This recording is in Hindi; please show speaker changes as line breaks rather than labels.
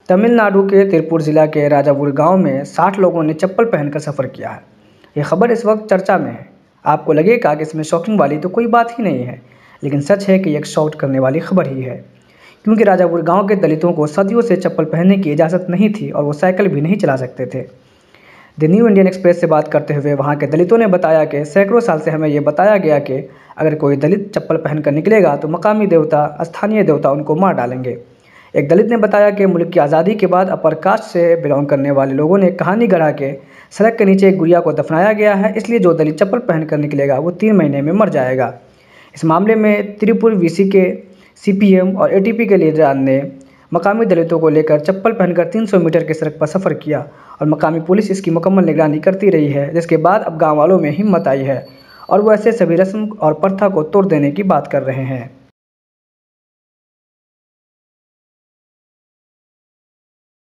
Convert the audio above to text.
तमिलनाडु के तिरुपुर जिला के राजापुर गांव में 60 लोगों ने चप्पल पहनकर सफ़र किया है। ये खबर इस वक्त चर्चा में है। आपको लगेगा कि इसमें शॉकिंग वाली तो कोई बात ही नहीं है, लेकिन सच है कि ये एक शॉक करने वाली खबर ही है, क्योंकि राजापुर गांव के दलितों को सदियों से चप्पल पहनने की इजाज़त नहीं थी और वो साइकिल भी नहीं चला सकते थे। द न्यू इंडियन एक्सप्रेस से बात करते हुए वहाँ के दलितों ने बताया कि सैकड़ों साल से हमें ये बताया गया कि अगर कोई दलित चप्पल पहनकर निकलेगा तो मकामी देवता, स्थानीय देवता उनको मार डालेंगे। एक दलित ने बताया कि मुल्क की आज़ादी के बाद अपर कास्ट से बिलोंग करने वाले लोगों ने कहानी गढ़ा के सड़क के नीचे एक गुड़िया को दफनाया गया है, इसलिए जो दलित चप्पल पहनकर निकलेगा वो 3 महीने में मर जाएगा। इस मामले में तिरुपुर वीसी के सीपीएम और एटीपी के लीडर ने मकामी दलितों को लेकर चप्पल पहनकर 300 मीटर की सड़क पर सफ़र किया और मकामी पुलिस इसकी मुकम्मल निगरानी करती रही है, जिसके बाद अब गाँव वालों में हिम्मत आई है और वो ऐसे सभी रस्म और प्रथा को तोड़ देने की बात कर रहे हैं।